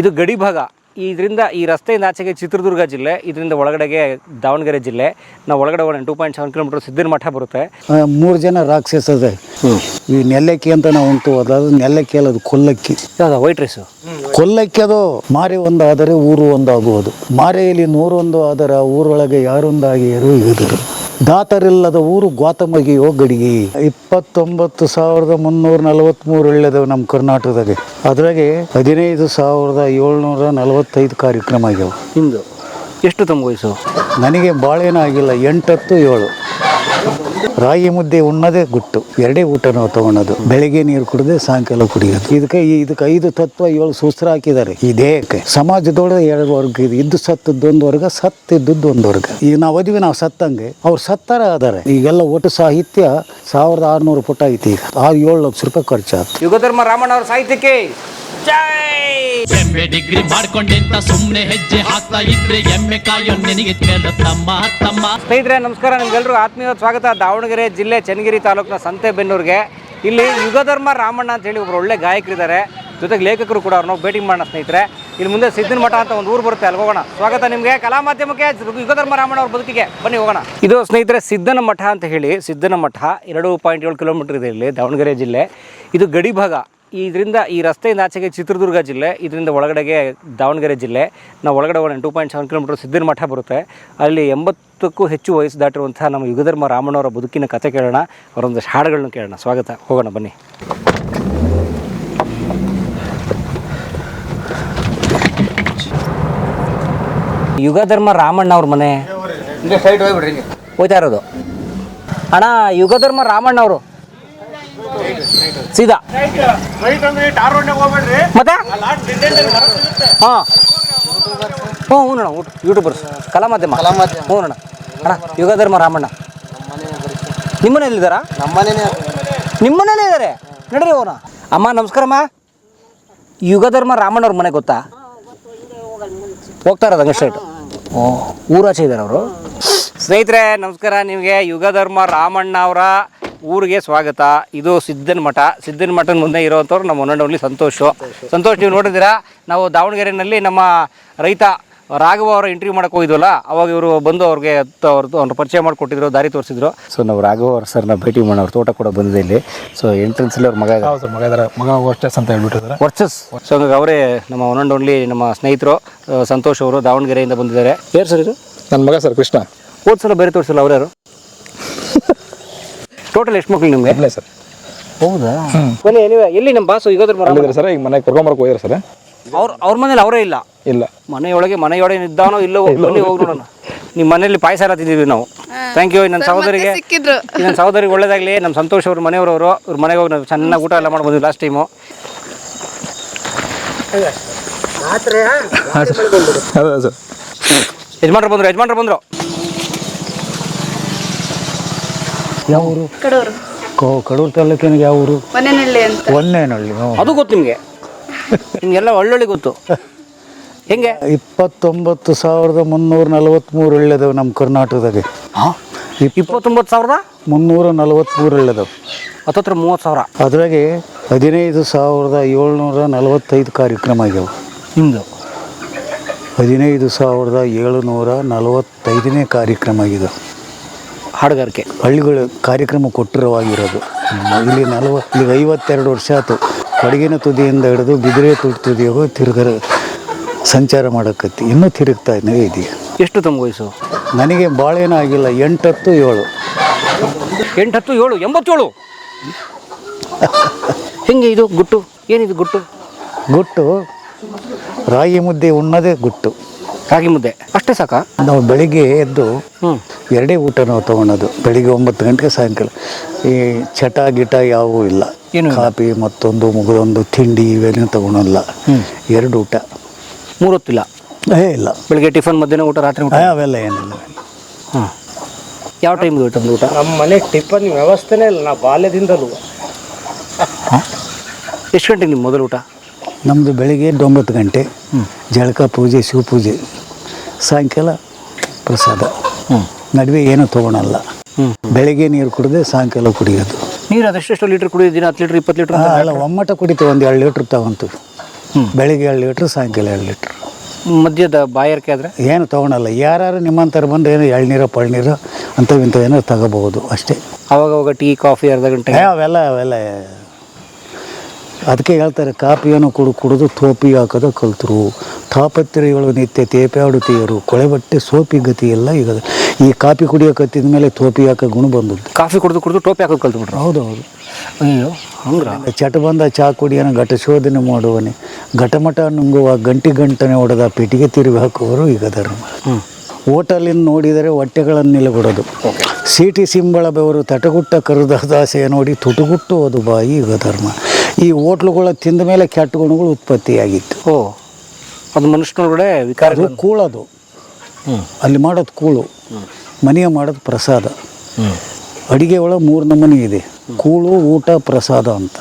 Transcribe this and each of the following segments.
ಇದು ಗಡಿ ಭಾಗ. ಇದರಿಂದ ಈ ರಸ್ತೆಯಿಂದ ಆಚೆಗೆ ಚಿತ್ರದುರ್ಗ ಜಿಲ್ಲೆ, ಇದರಿಂದ ಒಳಗಡೆಗೆ ದಾವಣಗೆರೆ ಜಿಲ್ಲೆ. ನಾವು ಒಳಗಡೆ ಹೋಗೋಣ. 2.7 ಕಿಲೋಮೀಟರ್ ಸಿದ್ಧನ ಮಠ ಬರುತ್ತೆ. 3 ಜನ ರಾಕ್ಷಸದೆ. ಈ ನೆಲ್ಲಕ್ಕಿ ಅಂತ ನಾವು ಉಂಟು, ಅದು ನೆಲ್ಲಕ್ಕಿ ಅಲ್ಲ, ಅದು ಕೊಲ್ಲಕ್ಕಿ. ಯಾವ್ದು ವೈಟ್ ರೈಸು? ಕೊಲ್ಲಕ್ಕಿ. ಅದು ಮಾರಿ ಒಂದಾದರೆ ಊರು ಒಂದಾಗುವುದು. ಮಾರೆಯಲ್ಲಿ 101 ಆದರೆ ಊರೊಳಗೆ ಯಾರೊಂದಾಗಿ ಇರುವುದು. ದಾತರಿಲ್ಲದ ಊರು ಗೋತಮಗಿಯೋ ಗಡಿಗೆ. 29,343 ಒಳ್ಳೆದವು ನಮ್ಮ ಕರ್ನಾಟಕದಾಗೆ. ಅದ್ರಾಗೆ 15,745 ಕಾರ್ಯಕ್ರಮ ಆಗ್ಯಾವ. ನಿಮ್ಮದು ಎಷ್ಟು ತಮ್ಮ ವಯಸ್ಸು? ನನಗೆ ಬಾಳೇನಾಗಿಲ್ಲ, 8-7. ರಾಗಿ ಮುದ್ದೆ ಉಣ್ಣೋದೇ ಗುಟ್ಟು. 2 ಊಟ ನಾವು ತಗೊಳೋದು. ಬೆಳಗ್ಗೆ ನೀರು ಕುಡಿದೆ, ಸಾಯಂಕಾಲ ಕುಡಿಯೋದು. ಇದಕ್ಕೆ 5 ತತ್ವ 7 ಸೂತ್ರ ಹಾಕಿದ್ದಾರೆ ಈ ದೇಹಕ್ಕೆ. ಸಮಾಜದೊಳಗೆ 2 ವರ್ಗ ಇದೆ. ಇದ್ದು ಸತ್ತದ್ದೊಂದು ವರ್ಗ, ಸತ್ತಿದ್ದದ್ದು ಒಂದು ವರ್ಗ. ಈಗ ನಾವು ಅದಿವಿ, ನಾವು ಸತ್ತಂಗೆ ಅವ್ರು ಸತ್ತಾರ ಅದಾರೆ. ಈಗೆಲ್ಲ ಒಟ್ಟು ಸಾಹಿತ್ಯ 1600 ಪುಟ ಐತಿ. ಈಗ 7 ಲಕ್ಷ ರೂಪಾಯಿ ಖರ್ಚಾಯ್ತು. ಯುಗಧರ್ಮ ರಾಮಣ್ಣ ಅವ್ರ ಸಾಹಿತ್ಯಕ್ಕೆ ಎಮ್ಮೆ ಡಿಗ್ರಿ ಮಾಡ್ಕೊಂಡೆಂತ ಸುಮ್ನೆ ಹೆಜ್ಜೆ ಹಾಕ್ತಾ ಇದ್ರೆ ಎಮ್ಮೆ ಕಾಯೋ ನಿನಗೆ ತಮ್ಮ. ಸ್ನೇಹಿತರೆ ನಮಸ್ಕಾರ, ನಿಮ್ಗೆಲ್ರಿಗೂ ಆತ್ಮೀಯ ಸ್ವಾಗತ. ದಾವಣಗೆರೆ ಜಿಲ್ಲೆ ಚನ್ನಗಿರಿ ತಾಲೂಕಿನ ಸಂತೆಬೆನ್ನೂರಿಗೆ ಇಲ್ಲಿ ಯುಗಧರ್ಮ ರಾಮಣ್ಣ ಅಂತ ಹೇಳಿ ಒಬ್ಬರು ಒಳ್ಳೆ ಗಾಯಕರಿದ್ದಾರೆ, ಜೊತೆಗೆ ಲೇಖಕರು ಕೂಡ. ಅವ್ರನ್ನ ಭೇಟಿ ಮಾಡೋಣ ಸ್ನೇಹಿತರೆ. ಇಲ್ಲಿ ಮುಂದೆ ಸಿದ್ಧನ ಮಠ ಅಂತ ಒಂದು ಊರು ಬರುತ್ತೆ, ಅಲ್ಲಿ ಹೋಗೋಣ. ಸ್ವಾಗತ ನಿಮಗೆ ಕಲಾ ಮಾಧ್ಯಮಕ್ಕೆ, ಯುಗಧರ್ಮ ರಾಮಣ್ಣ ಅವ್ರ ಬದುಕಿಗೆ ಬನ್ನಿ ಹೋಗೋಣ. ಇದು ಸ್ನೇಹಿತರೆ ಸಿದ್ಧನ ಮಠ ಅಂತ ಹೇಳಿ. ಸಿದ್ಧನ ಮಠ 2.7 ಕಿಲೋಮೀಟರ್ ಇದೆ ಇಲ್ಲಿ ದಾವಣಗೆರೆ ಜಿಲ್ಲೆ. ಇದು ಗಡಿ ಭಾಗ. ಇದರಿಂದ ಈ ರಸ್ತೆಯಿಂದ ಆಚೆಗೆ ಚಿತ್ರದುರ್ಗ ಜಿಲ್ಲೆ, ಇದರಿಂದ ಒಳಗಡೆಗೆ ದಾವಣಗೆರೆ ಜಿಲ್ಲೆ. ನಾವು ಒಳಗಡೆ ಹೋಗೋಣ. 2.7 ಕಿಲೋಮೀಟರ್ ಸಿದ್ಧನ ಮಠ ಬರುತ್ತೆ. ಅಲ್ಲಿ 80ಕ್ಕೂ ಹೆಚ್ಚು ವಯಸ್ಸು ದಾಟಿರುವಂಥ ನಮ್ಮ ಯುಗಧರ್ಮ ರಾಮಣ್ಣವರ ಬದುಕಿನ ಕಥೆ ಕೇಳೋಣ, ಅವರೊಂದಷ್ಟು ಹಾಡುಗಳನ್ನು ಕೇಳೋಣ. ಸ್ವಾಗತ, ಹೋಗೋಣ ಬನ್ನಿ. ಯುಗಧರ್ಮ ರಾಮಣ್ಣ ಅವ್ರ ಮನೆ ಹೋಯ್ತಾ ಇರೋದು. ಅಣ್ಣ, ಯುಗಧರ್ಮ ರಾಮಣ್ಣ ಅವರು ಸೀದಾ ಮತ್ತೆ ಹಾಂ ಹ್ಞೂ ಅಣ್ಣ, ಯೂಟ್ಯೂಬರ್ಸ್ ಕಲಾ ಮಾಧ್ಯಮ. ಹ್ಞೂ ಅಣ್ಣ. ಅಣ್ಣ, ಯುಗಧರ್ಮ ರಾಮಣ್ಣ ನಿಮ್ಮನೇಲಿದ್ದಾರಾ? ನಿಮ್ಮನೇಲೇ ಇದ್ದಾರೆ. ನಡ್ರಿ ಹೋಗೋಣ. ಅಮ್ಮ ನಮಸ್ಕಾರಮ್ಮ. ಯುಗಧರ್ಮ ರಾಮಣ್ಣ ಅವ್ರ ಮನೆ ಗೊತ್ತಾ? ಹೋಗ್ತಾ ಇರೋದು ಹಂಗೆ ಸ್ಟ್ರೈಟು. ಊರಾಚೆ ಇದ್ದಾರೆ ಅವರು. ಸ್ನೇಹಿತರೆ ನಮಸ್ಕಾರ, ನಿಮಗೆ ಯುಗಧರ್ಮ ರಾಮಣ್ಣ ಅವರ ಊರಿಗೆ ಸ್ವಾಗತ. ಇದು ಸಿದ್ಧನ ಮಠ. ಸಿದ್ಧನ ಮಠದ ಮುಂದೆ ಇರೋವಂಥವ್ರು ನಮ್ಮ ಒನ್ ಆ್ಯಂಡ್ ಓನ್ಲಿ ಸಂತೋಷ್. ನೀವು ನೋಡಿದ್ದೀರಾ, ನಾವು ದಾವಣಗೆರೆಯಲ್ಲಿ ನಮ್ಮ ರೈತ ರಾಘವ ಅವರ ಇಂಟರ್ವ್ಯೂ ಮಾಡೋಕೆ ಹೋಗಿದ್ವಲ್ಲ, ಅವಾಗ ಇವರು ಬಂದು ಅವ್ರಿಗೆ ಅವ್ರ ಪರಿಚಯ ಮಾಡಿಕೊಟ್ಟಿದ್ರು, ದಾರಿ ತೋರಿಸಿದ್ರು. ಸೊ ನಾವು ರಾಘವ ಅವ್ರ ಸರ್ನ ಭೇಟಿ ಮಾಡೋಣ. ಅವ್ರ ತೋಟ ಕೂಡ ಬಂದಿದೆ ಇಲ್ಲಿ. ಸೊ ಎಂಟ್ರೆನ್ಸಲ್ಲಿ ಅವ್ರ ಮಗ ಮಗ ವರ್ಚಸ್ ಅಂತ ಹೇಳ್ಬಿಟ್ಟಿದ್ದಾರೆ. ವರ್ಚಸ್. ಸೊ ಹಂಗಾಗಿ ಅವರೇ ನಮ್ಮ ಒನ್ ಆ್ಯಂಡ್ ಓನ್ಲಿ ನಮ್ಮ ಸ್ನೇಹಿತರು ಸಂತೋಷ್ ಅವರು ದಾವಣಗೆರೆಯಿಂದ ಬಂದಿದ್ದಾರೆ. ಯಾರು ಸರ್ ಇದು? ನನ್ನ ಮಗ ಸರ್ ಕೃಷ್ಣ. ಹೋದ ಸಲ ಬೇರೆ ತೋರಿಸಲ್ಲ ಅವ್ರ್ಯಾರು? ಟೋಟಲ್ ಎಷ್ಟು ಮಕ್ಕಳು ನಿಮಗೆ? ಇಲ್ಲ ಸರ್. ಹೌದಾ? ಬನ್ನಿ. ಎಲ್ಲಿ ನಮ್ಮ ಬಾಸು ಯುಗಧರ್ಮ ಸರ್? ಈಗ ಮನೆಗೆ ಕರ್ಕೊಂಬರಕ್ಕೆ ಹೋಗಿದ್ದಾರೆ ಸರ್. ಅವ್ರ ಮನೇಲಿ ಅವರೇ ಇಲ್ಲ? ಇಲ್ಲ. ಮನೆಯೊಳಗೆ ಇದ್ದಾನೋ ಇಲ್ಲವೋ ಬನ್ನಿ ಹೋಗಿ ನೋಡೋಣ. ನಿಮ್ಮ ಮನೇಲಿ ಪಾಯಸ ಎಲ್ಲ ತಿಂದಿದ್ವಿ ನಾವು. Thank you. ನನ್ನ ಸಹೋದರಿಗೆ ಒಳ್ಳೇದಾಗಲಿ. ನಮ್ಮ ಸಂತೋಷ್ ಅವ್ರ ಮನೆಯವರು ಇವ್ರ ಮನೆಗೆ ಹೋಗಿ ನಾವು ಚೆನ್ನಾಗಿ ಊಟ ಎಲ್ಲ ಮಾಡ್ಬೋದು ಲಾಸ್ಟ್ ಟೈಮು. ಸರ್ ಯಜಮಾನ್ರು ಬಂದರು. ಯಾವ ಊರು? ಕಡೂರು ತಾಲೂಕಿನ ಯಾವ ಊರು? ಹೊನ್ನೇನಹಳ್ಳಿ. ಅದು ಗೊತ್ತು ನಿಮಗೆ? ನಿಮಗೆಲ್ಲ ಒಳ್ಳೊಳ್ಳೆ ಗೊತ್ತು. ಹೆಂಗೆ? 29,343 ಒಳ್ಳೆದವು ನಮ್ಮ ಕರ್ನಾಟಕದಾಗೆ. 29,343 ಒಳ್ಳೆದವು. ಹತ್ತತ್ರ 30,000. ಅದ್ರಾಗೆ 15,745 ಕಾರ್ಯಕ್ರಮ ಆಗ್ಯಾವ. ನಿಮ್ಮದು 15,745ನೇ ಕಾರ್ಯಕ್ರಮ ಆಗಿದೆ. ಹಾಡುಗಾರಿಕೆ ಹಳ್ಳಿಗಳು ಕಾರ್ಯಕ್ರಮ ಕೊಟ್ಟಿರವಾಗಿರೋದು. ಇಲ್ಲಿ 52 ವರ್ಷ ಆಯ್ತು. ಕೊಡಗಿನ ತುದಿಯಿಂದ ಹಿಡಿದು ಬಿದಿರೆ ತುದಿಯಾಗೋ ತಿರುಗರ ಸಂಚಾರ ಮಾಡೋಕತ್ತಿ. ಇನ್ನೂ ತಿರುಗ್ತಾ ಇದೆಯಾ. ಎಷ್ಟು ತಮ್ಮ ವಯಸ್ಸು? ನನಗೆ ಬಾಳೇನಾಗಿಲ್ಲ, 8-7. 87. ಹೆಂಗೆ ಇದು ಗುಟ್ಟು? ಏನಿದು ಗುಟ್ಟು? ಗುಟ್ಟು ರಾಗಿ ಮುದ್ದೆ ಉಣ್ಣೋದೇ ಗುಟ್ಟು. ರಾಗಿ ಮುದ್ದೆ ಅಷ್ಟೇ ಸಾಕಾ? ನಾವು ಬೆಳಿಗ್ಗೆ ಎದ್ದು 2 ಊಟ ನಾವು ತೊಗೊಳೋದು. ಬೆಳಿಗ್ಗೆ 9 ಗಂಟೆಗೆ, ಸಾಯಂಕಾಲ. ಈ ಚಟ ಗಿಟ ಯಾವೂ ಇಲ್ಲ. ಕಾಫಿ ಮತ್ತೊಂದು ಮುಗಿದೊಂದು ತಿಂಡಿ ಇವೇನೂ ತೊಗೊಳಲ್ಲ. 2 ಊಟ. 3 ಹೊತ್ತಿಲ್ಲ? ಇಲ್ಲ. ಬೆಳಿಗ್ಗೆ ಟಿಫನ್, ಮಧ್ಯಾಹ್ನ ಊಟ, ರಾತ್ರಿ ಊಟ ಅವೆಲ್ಲ ಏನಿಲ್ಲ. ಯಾವ ಟೈಮ್ಗೆ ಊಟ? ನಮ್ಮ ಮನೆ ಟಿಫನ್ ವ್ಯವಸ್ಥೆನೇ ಇಲ್ಲ. ನಾವು ಬಾಲ್ಯದಿಂದಲೂ. ಎಷ್ಟು ಗಂಟೆಗೆ ನಿಮ್ಮ ಮೊದಲು ಊಟ? ನಮ್ಮದು ಬೆಳಿಗ್ಗೆ 9 ಗಂಟೆ, ಜಳಕ, ಪೂಜೆ, ಶಿವಪೂಜೆ, ಸಾಯಂಕಾಲ ಪ್ರಸಾದ. ನಡುವೆ ಏನೂ ತೊಗೊಳಲ್ಲ. ಬೆಳಿಗ್ಗೆ ನೀರು ಕುಡಿದೆ, ಸಾಯಂಕಾಲ ಕುಡಿಯೋದು. ನೀರು ಅದೆಷ್ಟು ಲೀಟ್ರ್ ಕುಡಿಯೋದು? ದಿನ 10 ಲೀಟ್ರ್, 20 ಲೀಟ್ರ್? ಅಲ್ಲ, ಒಮ್ಮಟ ಕುಡಿತೀವಿ. 1-2 ಲೀಟ್ರ್ ತಗೊಂತೀವಿ. ಬೆಳಿಗ್ಗೆ 2 ಲೀಟ್ರ್, ಸಾಯಂಕಾಲ 2 ಲೀಟ್ರ್. ಮದ್ಯದ ಬಾಯಾರಿಕೆ ಆದರೆ ಏನು ತೊಗೊಳಲ್ಲ. ಯಾರು ನಿಮ್ಮಂಥವ್ರು ಬಂದು ಏನೋ ಎಳ್ನೀರು ಪಳ್ನೀರು ಅಂಥವಿಂಥ ಏನೋ ತಗೋಬಹುದು ಅಷ್ಟೇ. ಅವಾಗ ಟೀ ಕಾಫಿ ಅರ್ಧ ಗಂಟೆ ಅವೆಲ್ಲ ಅದಕ್ಕೆ ಹೇಳ್ತಾರೆ, ಕಾಪಿಯನ್ನು ಕುಡಿದು ತೋಪಿ ಹಾಕೋದು ಕಲ್ತರು. ತಾಪತ್ರೆಗಳು ನಿತ್ಯ ತೇಪಾಡುತ್ತೀಯರು, ಕೊಳೆ ಬಟ್ಟೆ ಸೋಪಿ ಗತಿ ಎಲ್ಲ. ಈಗ ಈ ಕಾಫಿ ಕುಡಿಯೋಕತ್ತಿದ ಮೇಲೆ ತೋಪಿ ಹಾಕೋ ಗುಣ ಬಂದದ್ದು. ಕಾಫಿ ಕುಡಿದು ಟೋಪಿ ಹಾಕೋದು ಕಲ್ತ್ಬಿಟ್ರು. ಹೌದು. ಅಯ್ಯೋ ಹಂಗ್ರ. ಚಟ ಬಂದ ಚಾ ಕುಡಿಯೋಣ, ಘಟ ಶೋಧನೆ ಮಾಡುವನೆ, ಘಟಮಠ ನುಂಗುವ ಗಂಟನೆ ಹೊಡೆದ ಪೆಟ್ಟಿಗೆ ತಿರುಗಿ ಹಾಕುವರು ಈಗ ಧರ್ಮ. ಹೋಟೆಲಿನ ನೋಡಿದರೆ ಹೊಟ್ಟೆಗಳನ್ನು ನಿಲುಬಿಡೋದು. ಸೀಟಿ ಸಿಂಬಳ ಬೆವರು ತಟಗುಟ್ಟ ಕರುದಾಸೆಯ ನೋಡಿ ತುಟುಗುಟ್ಟು ಅದು ಬಾಯಿ ಈಗ ಧರ್ಮ. ಈ ಹೋಟ್ಲುಗಳ ತಿಂದ ಮೇಲೆ ಕೆಟ್ಟ ಗುಣಗಳು ಉತ್ಪತ್ತಿಯಾಗಿತ್ತು. ಅದು ಮನುಷ್ಯನೊಳಗಡೆ ವಿಕಾರ. ಅದು ಕೂಳೋದು, ಅಲ್ಲಿ ಮಾಡೋದು ಕೂಳು, ಮನೆಯ ಮಾಡೋದು ಪ್ರಸಾದ. ಅಡಿಗೆ ಒಳಗೆ 3 ನಮೂನೆ ಇದೆ: ಕೂಳು, ಊಟ, ಪ್ರಸಾದ ಅಂತ.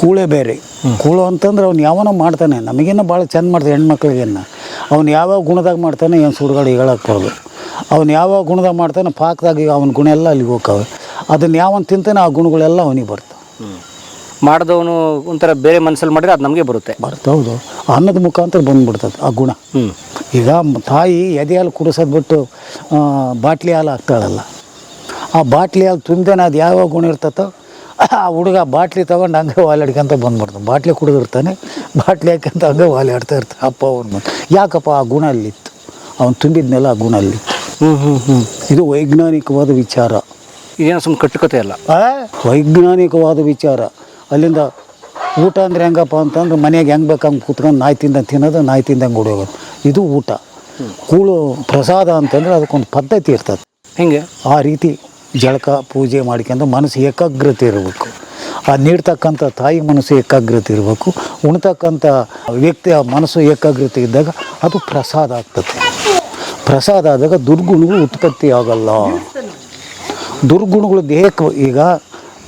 ಕೂಳೇ ಬೇರೆ. ಕೂಳು ಅಂತಂದ್ರೆ ಅವ್ನು ಯಾವನೋ ಮಾಡ್ತಾನೆ, ನಮಗೇನ ಭಾಳ ಚೆಂದ ಮಾಡ್ತಾನೆ ಹೆಣ್ಮಕ್ಳಿಗೇನ. ಅವ್ನು ಯಾವ್ಯಾವ ಗುಣದಾಗ ಮಾಡ್ತಾನೆ ಏನು ಸುಡುಗಾಡು ಹೇಳಕ್ಬಾರ್ದು. ಅವ್ನು ಯಾವ್ಯಾವ ಗುಣದಾಗ ಮಾಡ್ತಾನೆ ಪಾಕದಾಗ ಅವನ ಗುಣ ಎಲ್ಲ ಅಲ್ಲಿಗೆ ಹೋಗ್ತಾವೆ. ಅದನ್ನು ಯಾವನು ತಿಂತಾನೆ ಆ ಗುಣಗಳೆಲ್ಲ ಅವನಿಗೆ ಬರ್ತವೆ. ಮಾಡಿದವನು ಒಂಥರ ಬೇರೆ ಮನಸ್ಸಲ್ಲಿ ಮಾಡಿದ್ರೆ ಅದು ನಮಗೆ ಬರುತ್ತೆ. ಹೌದು, ಅನ್ನದ ಮುಖಾಂತರ ಬಂದುಬಿಡ್ತದೆ ಆ ಗುಣ. ಈಗ ತಾಯಿ ಎದೆ ಹಾಲು ಕುಡಿಸೋದು ಬಿಟ್ಟು ಬಾಟ್ಲಿ ಹಾಲು ಹಾಕ್ತಾಳಲ್ಲ, ಆ ಬಾಟ್ಲಿ ಹಾಲು ತುಂಬೇನೆ ಅದು ಯಾವ್ಯಾವ ಗುಣ ಇರ್ತತೋ ಆ ಹುಡುಗ ಬಾಟ್ಲಿ ತೊಗೊಂಡು ಹಂಗೆ ವಾಲಾಡ್ಕೊಂತ ಬಂದ್ಬಿಡ್ತಾನೆ. ಬಾಟ್ಲಿ ಕುಡಿದಿರ್ತಾನೆ, ಬಾಟ್ಲಿ ಹಾಕಂತ ಹಂಗೆ ವಾಲಾಡ್ತಾ ಇರ್ತಾನೆ. ಅಪ್ಪ ಅವ್ನು ಯಾಕಪ್ಪ ಆ ಗುಣ ಅಲ್ಲಿತ್ತು, ಅವನು ತುಂಬಿದ್ನೆಲ್ಲ ಆ ಗುಣ ಅಲ್ಲಿತ್ತು. ಇದು ವೈಜ್ಞಾನಿಕವಾದ ವಿಚಾರ. ಇದೇನು ಸುಮ್ಮನೆ ಕಟ್ಟುಕತೆ ಅಲ್ಲ, ವೈಜ್ಞಾನಿಕವಾದ ವಿಚಾರ. ಅಲ್ಲಿಂದ ಊಟ ಅಂದರೆ ಹೆಂಗಪ್ಪ ಅಂತಂದ್ರೆ ಮನೆಯಾಗ ಹೆಂಗೆ ಬೇಕಂಗೆ ಕೂತ್ಕೊಂಡು ನಾಯಿ ತಿಂದಂಗೆ ತಿನ್ನೋದು, ನಾಯಿ ತಿಂದಂಗೆ ಹೊಡಿಯೋದು. ಇದು ಊಟ. ಕೂಳು ಪ್ರಸಾದ ಅಂತಂದರೆ ಅದಕ್ಕೊಂದು ಪದ್ಧತಿ ಇರ್ತದೆ. ಹೆಂಗೆ ಆ ರೀತಿ ಜಳಕ ಪೂಜೆ ಮಾಡ್ಕೊಂಡು ಮನಸ್ಸು ಏಕಾಗ್ರತೆ ಇರಬೇಕು. ಆ ನೀಡ್ತಕ್ಕಂಥ ತಾಯಿ ಮನಸ್ಸು ಏಕಾಗ್ರತೆ ಇರಬೇಕು. ಉಣ್ತಕ್ಕಂಥ ವ್ಯಕ್ತಿಯ ಮನಸ್ಸು ಏಕಾಗ್ರತೆ ಇದ್ದಾಗ ಅದು ಪ್ರಸಾದ ಆಗ್ತದೆ. ಪ್ರಸಾದ ಆದಾಗ ದುರ್ಗುಣಗಳು ಉತ್ಪತ್ತಿ ಆಗಲ್ಲ. ದುರ್ಗುಣಗಳು ದೇಹಕ್ಕೆ ಈಗ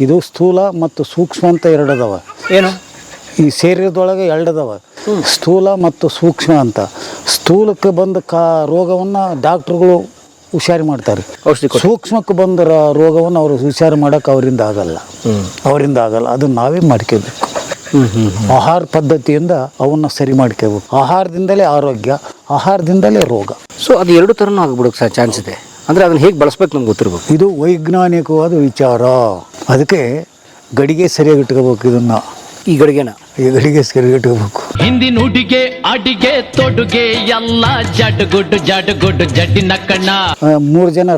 ಇದು ಸ್ಥೂಲ ಮತ್ತು ಸೂಕ್ಷ್ಮ ಅಂತ 2 ಅದಾವ. ಏನು ಈ ಶರೀರದೊಳಗೆ 2 ಅದಾವ, ಸ್ಥೂಲ ಮತ್ತು ಸೂಕ್ಷ್ಮ ಅಂತ. ಸ್ಥೂಲಕ್ಕೆ ಬಂದ ರೋಗವನ್ನು ಡಾಕ್ಟ್ರುಗಳು ಹುಷಾರು ಮಾಡ್ತಾರೆ. ಸೂಕ್ಷ್ಮಕ್ಕೆ ಬಂದ ರೋಗವನ್ನು ಅವರು ಹುಷಾರು ಮಾಡೋಕೆ ಅವರಿಂದ ಆಗಲ್ಲ. ಅದನ್ನು ನಾವೇ ಮಾಡ್ಕೋಬೇಕು. ಆಹಾರ ಪದ್ಧತಿಯಿಂದ ಅವನ್ನ ಸರಿ ಮಾಡ್ಕೋಬೇಕು. ಆಹಾರದಿಂದಲೇ ಆರೋಗ್ಯ, ಆಹಾರದಿಂದಲೇ ರೋಗ. ಸೊ ಅದು 2 ಥರನೂ ಆಗ್ಬಿಡೋಕೆ ಚಾನ್ಸ್ ಇದೆ. ಅಂದರೆ ಅದನ್ನು ಹೇಗೆ ಬಳಸ್ಬೇಕು ನಮ್ಗೆ ಗೊತ್ತಿರ್ಬೇಕು. ಇದು ವೈಜ್ಞಾನಿಕವಾದ ವಿಚಾರ. ಅದಕ್ಕೆ ಗಡಿಗೆ ಸರಿಯಾಗಿ ಇಟ್ಕೋಬೇಕು. ಇದನ್ನು ಈ ಗಡಿಗೆ ಸರಿಯಾಗಿ ಇಟ್ಕೋಬೇಕು. ಹಿಂದಿನ ಹುಡುಗೆ ಅಡಿಗೆ ತೊಡುಗೆ ಎಲ್ಲ ಜಡ್ಗುಡ್ಡು ಜಡ್ಡಿನ ಕಣ್ಣ. 3 ಜನ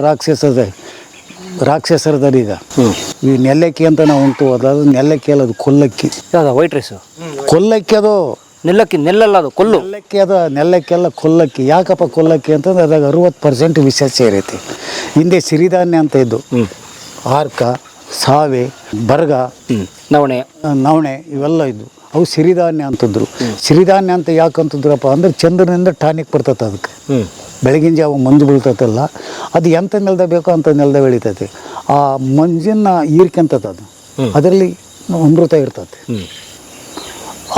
ರಾಕ್ಷಸರದಾರ. ಈಗ ಈ ನೆಲ್ಲಕ್ಕಿ ಅಂತ ನಾವು ಉಂಟು, ಅದಾದ ನೆಲ್ಲಕ್ಕಿ ಅಲ್ಲ, ಅದು ಕೊಲ್ಲಕ್ಕಿ. ಯಾವ್ದು ವೈಟ್ ರೈಸು? ಕೊಲ್ಲಕ್ಕಿ. ಅದು ನೆಲ್ಲಲ್ಲ, ಅದು ಕೊಲ್ಲು. ನೆಲ್ಲಕ್ಕಿ ಅಲ್ಲ, ಕೊಲ್ಲಕ್ಕಿ. ಯಾಕಪ್ಪ ಕೊಲ್ಲಕ್ಕಿ ಅಂತಂದ್ರೆ ಅದಾಗ 60% ವಿಷ ಸೇರೈತಿ. ಹಿಂದೆ ಸಿರಿಧಾನ್ಯ ಅಂತ ಇದ್ದು, ಆರ್ಕ, ಸಾವೆ, ಬರ್ಗ, ನವಣೆ ಇವೆಲ್ಲ ಇದ್ವು. ಅವು ಸಿರಿಧಾನ್ಯ ಅಂತಂದ್ರು. ಸಿರಿಧಾನ್ಯ ಅಂತ ಯಾಕಂತಂದ್ರಪ್ಪ ಅಂದ್ರೆ ಚಂದ್ರನಿಂದ ಟಾನಿಕ್ ಬರ್ತದೆ. ಅದಕ್ಕೆ ಬೆಳಗಿನ ಜಾವ ಮಂಜು ಬೀಳ್ತೈತಲ್ಲ, ಅದು ಎಂಥ ನೆಲದ ಬೇಕೋ ಅಂಥ ನೆಲದ ಬೆಳಿತೈತೆ. ಆ ಮಂಜನ್ನು ಹೀರ್ಕೊಂತದೆ ಅದು, ಅದರಲ್ಲಿ ಅಮೃತ ಇರ್ತದೆ.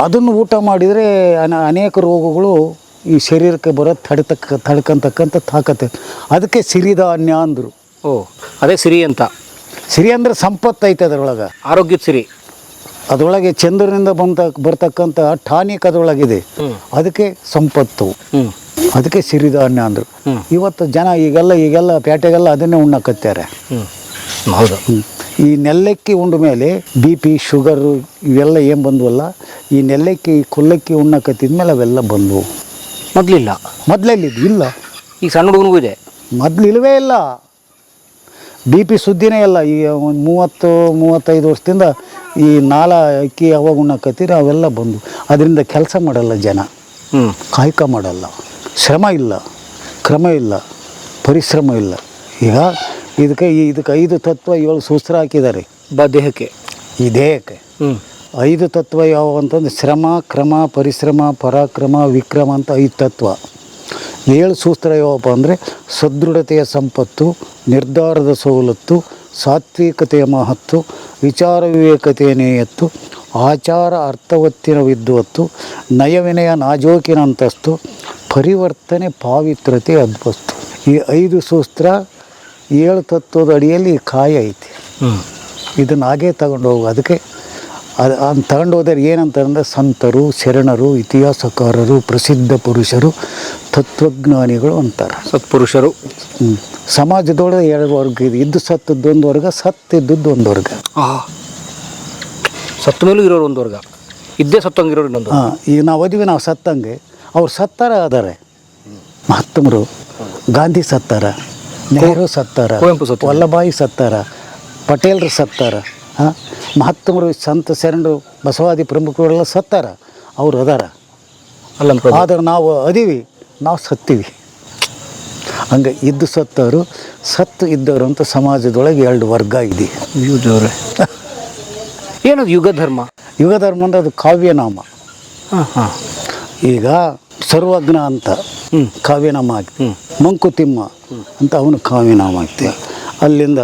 ಅದನ್ನು ಊಟ ಮಾಡಿದರೆ ಅನೇಕ ರೋಗಗಳು ಈ ಶರೀರಕ್ಕೆ ಬರೋ ತಡ್ಕಂತಕ್ಕಂಥ ತಾಕತ್ತೆ. ಅದಕ್ಕೆ ಸಿರಿಧಾನ್ಯ ಅಂದರು. ಅದೇ ಸಿರಿ ಅಂತ. ಸಿರಿ ಅಂದರೆ ಸಂಪತ್ತು ಐತೆ ಅದರೊಳಗೆ, ಆರೋಗ್ಯದ ಸಿರಿ. ಅದರೊಳಗೆ ಚಂದ್ರನಿಂದ ಬರ್ತಕ್ಕಂಥ ಟಾನಿಕ್ ಅದರೊಳಗಿದೆ. ಅದಕ್ಕೆ ಸಂಪತ್ತು, ಅದಕ್ಕೆ ಸಿರಿಧಾನ್ಯ ಅಂದರು. ಇವತ್ತು ಜನ ಈಗೆಲ್ಲ ಪೇಟೆಗೆಲ್ಲ ಅದನ್ನೇ ಉಣ್ಣಕತ್ತಾರೆ. ಹೌದು. ಈ ನೆಲ್ಲಕ್ಕಿ ಉಂಡ ಮೇಲೆ BP, ಶುಗರು ಇವೆಲ್ಲ ಏನು ಬಂದ್ವಲ್ಲ, ಈ ನೆಲ್ಲಕ್ಕಿ ಕೊಲ್ಲಕ್ಕಿ ಉಣ್ಣಕತ್ತಿದ್ಮೇಲೆ ಅವೆಲ್ಲ ಬಂದವು. ಮೊದಲೆಲ್ಲಿದ್ದು ಇಲ್ಲ. ಈಗ ಸಣ್ಣ ಹುಡುಗನಿಗೂ ಇದೆ. ಮೊದಲು ಇಲ್ಲವೇ ಇಲ್ಲ. BP ಸುದ್ದಿನೇ ಇಲ್ಲ. ಈ ಒಂದು 30-35 ವರ್ಷದಿಂದ ಈ ಅಕ್ಕಿ ಯಾವಾಗ ಉಣ್ಣಕತ್ತೀರಿ ಅವೆಲ್ಲ ಬಂದು. ಅದರಿಂದ ಕೆಲಸ ಮಾಡಲ್ಲ ಜನ, ಕಾಯಕ ಮಾಡಲ್ಲ, ಶ್ರಮ ಇಲ್ಲ, ಕ್ರಮ ಇಲ್ಲ, ಪರಿಶ್ರಮ ಇಲ್ಲ. ಈಗ ಇದಕ್ಕೆ 5 ತತ್ವ 7 ಸೂತ್ರ ಹಾಕಿದ್ದಾರೆ ದೇಹಕ್ಕೆ. ಈ ದೇಹಕ್ಕೆ 5 ತತ್ವ ಯಾವ ಅಂತಂದ್ರೆ ಶ್ರಮ, ಕ್ರಮ, ಪರಿಶ್ರಮ, ಪರಾಕ್ರಮ, ವಿಕ್ರಮ ಅಂತ 5 ತತ್ವ. 7 ಸೂತ್ರ ಯಾವಪ್ಪ ಅಂದರೆ ಸದೃಢತೆಯ ಸಂಪತ್ತು, ನಿರ್ಧಾರದ ಸವಲತ್ತು, ಸಾತ್ವಿಕತೆಯ ಮಹತ್ತು, ವಿಚಾರ ವಿವೇಕತೆಯ ನೇಯತ್ತು, ಆಚಾರ ಅರ್ಥವತ್ತಿನ ವಿದ್ವತ್ತು, ನಯವಿನಯ ನಾಜೋಕಿನ ಅಂತಸ್ತು, ಪರಿವರ್ತನೆ ಪಾವಿತ್ರತೆ ಅದ್ವಸ್ತು. ಈ 5 ಸೂತ್ರ 7 ತತ್ವದ ಅಡಿಯಲ್ಲಿ ಕಾಯ ಐತಿ. ಇದನ್ನು ಹಾಗೇ ತಗೊಂಡು ಹೋಗು. ಅದಕ್ಕೆ ಅದು ತಗೊಂಡು ಹೋದರೆ ಏನಂತಂದರೆ ಸಂತರು, ಶರಣರು, ಇತಿಹಾಸಕಾರರು, ಪ್ರಸಿದ್ಧ ಪುರುಷರು, ತತ್ವಜ್ಞಾನಿಗಳು ಅಂತಾರೆ. ಸತ್ಪುರುಷರು. ಸಮಾಜದೊಳಗೆ 2 ವರ್ಗ ಇದೆ. ಇದ್ದು ಸತ್ತದ್ದು ಒಂದು ವರ್ಗ, ಸತ್ತಿದ್ದದ್ದು ಒಂದು ವರ್ಗ. ಸತ್ತ ಮೇಲೂ ಇರೋರು ಒಂದು ವರ್ಗ, ಇದ್ದೇ ಸತ್ತಂಗಿರೋರು ಇನ್ನೊಂದು. ಹಾಂ, ಈಗ ನಾವು ಅದೀವಿ, ನಾವು ಸತ್ತಂಗೆ ಅವ್ರು ಸತ್ತಾರ ಅದಾರೆ. ಮಹಾತ್ಮರು, ಗಾಂಧಿ ಸತ್ತಾರ, ನೆಹರು ಸತ್ತಾರ, ಕುವೆಂಪು ಸತ್ತಾರ, ವಲ್ಲಭಾಯಿ ಸತ್ತಾರ, ಪಟೇಲ್ರು ಸತ್ತಾರ. ಹಾಂ, ಮಹಾತ್ಮರು, ಸಂತ ಶರಣರು, ಬಸವಾದಿ ಪ್ರಮುಖರೆಲ್ಲ ಸತ್ತಾರ, ಅವ್ರು ಅದಾರ. ಆದ್ರೆ ನಾವು ಅದೀವಿ, ನಾವು ಸತ್ತೀವಿ. ಹಂಗೆ ಇದ್ದು ಸತ್ತವರು, ಸತ್ತು ಇದ್ದವರು ಅಂತ ಸಮಾಜದೊಳಗೆ 2 ವರ್ಗ ಇದೆ. ಏನದು ಯುಗ ಧರ್ಮ? ಯುಗ ಧರ್ಮ ಅಂದ್ರೆ ಅದು ಕಾವ್ಯನಾಮ. ಈಗ ಸರ್ವಜ್ಞ ಅಂತ ಕಾವ್ಯನಾಮ ಆಗ್ತದೆ. ಮಂಕುತಿಮ್ಮ ಅಂತ ಅವನು ಕಾವ್ಯನಾಮ ಆಗ್ತದೆ. ಅಲ್ಲಿಂದ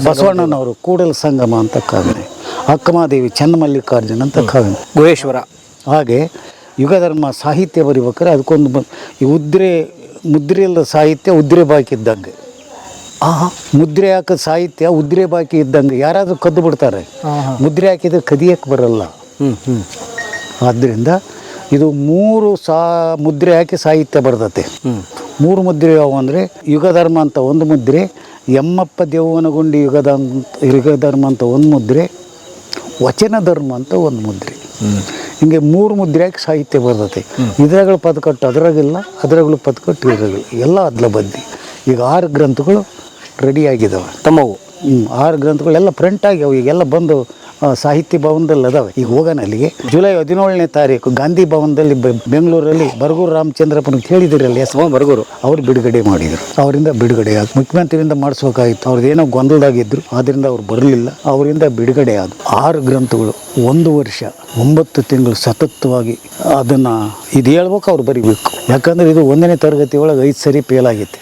ಬಸವಣ್ಣನವರು ಕೂಡಲ ಸಂಗಮ ಅಂತ ಕಾವ್ಯ, ಅಕ್ಕಮಾದೇವಿ ಚನ್ನಮಲ್ಲಿಕಾರ್ಜುನ ಅಂತ ಕಾವ್ಯ, ಗುಹೇಶ್ವರ. ಹಾಗೆ ಯುಗ ಧರ್ಮ ಸಾಹಿತ್ಯ ಬರಿಬೇಕಾದ್ರೆ ಅದಕ್ಕೊಂದು ಈ ಮುದ್ರೆ ಇಲ್ಲದ ಸಾಹಿತ್ಯ ಉದ್ರೆ ಬಾಕಿ ಇದ್ದಂಗೆ. ಮುದ್ರೆ ಹಾಕಿದ ಸಾಹಿತ್ಯ ಉದ್ರೆ ಬಾಕಿ ಇದ್ದಂಗೆ. ಯಾರಾದರೂ ಕದ್ದು ಬಿಡ್ತಾರೆ, ಮುದ್ರೆ ಹಾಕಿದ್ರೆ ಕದಿಯಕ್ಕೆ ಬರಲ್ಲ. ಆದ್ದರಿಂದ ಇದು 3 ಮುದ್ರೆ ಹಾಕಿ ಸಾಹಿತ್ಯ ಬರ್ತತೆ. 3 ಮುದ್ರೆ ಯಾವ ಅಂದರೆ ಯುಗ ಧರ್ಮ ಅಂತ ಒಂದು ಮುದ್ರೆ, ಯಮ್ಮಪ್ಪ ದೇವನಗುಂಡಿ ಯುಗ ಧರ್ಮ ಅಂತ ಒಂದು ಮುದ್ರೆ, ವಚನ ಧರ್ಮ ಅಂತ ಒಂದು ಮುದ್ರೆ. ಹಿಂಗೆ 3 ಮುದ್ರೆ ಹಾಕಿ ಸಾಹಿತ್ಯ ಬರ್ತತೆ. ಇದ್ರಾಗಳು ಪದಕಟ್ಟು ಅದ್ರಾಗಿಲ್ಲ, ಅದ್ರಾಗಳು ಪದಕಟ್ಟು ಇದ್ರಾಗಿಲ್ಲ, ಎಲ್ಲ ಅದ್ಲ ಬದ್ದಿ. ಈಗ 6 ಗ್ರಂಥಗಳು ರೆಡಿಯಾಗಿದ್ದಾವೆ ತಮ್ಮವು. 6 ಗ್ರಂಥಗಳೆಲ್ಲ ಪ್ರಿಂಟ್ ಆಗ್ಯಾವ. ಈಗೆಲ್ಲ ಬಂದು ಸಾಹಿತ್ಯ ಭವನದಲ್ಲಿ ಅದಾವೆ. ಈಗ ಹೋಗೋಣ ಅಲ್ಲಿಗೆ. ಜುಲೈ 17ನೇ ತಾರೀಕು ಗಾಂಧಿ ಭವನದಲ್ಲಿ ಬೆಂಗಳೂರಲ್ಲಿ ಬರಗೂರು ರಾಮಚಂದ್ರಪ್ಪನ ಕೇಳಿದಿರಲ್ಲ, ಬರಗೂರು, ಅವ್ರು ಬಿಡುಗಡೆ ಮಾಡಿದರು. ಅವರಿಂದ ಬಿಡುಗಡೆ ಆದ. ಮುಖ್ಯಮಂತ್ರಿಯಿಂದ ಮಾಡಿಸ್ಬೇಕಾಗಿತ್ತು, ಅವ್ರದ್ದೇನೋ ಗೊಂದಲದಾಗಿದ್ರು, ಆದ್ದರಿಂದ ಅವ್ರು ಬರಲಿಲ್ಲ. ಅವರಿಂದ ಬಿಡುಗಡೆ ಆದ 6 ಗ್ರಂಥಗಳು 1 ವರ್ಷ 9 ತಿಂಗಳು ಸತತವಾಗಿ ಅದನ್ನು ಇದು ಹೇಳ್ಬೇಕು, ಅವ್ರು ಬರಿಬೇಕು. ಯಾಕಂದರೆ ಇದು 1ನೇ ತರಗತಿ ಒಳಗೆ 5 ಸರಿ ಫೇಲ್ ಆಗೈತೆ.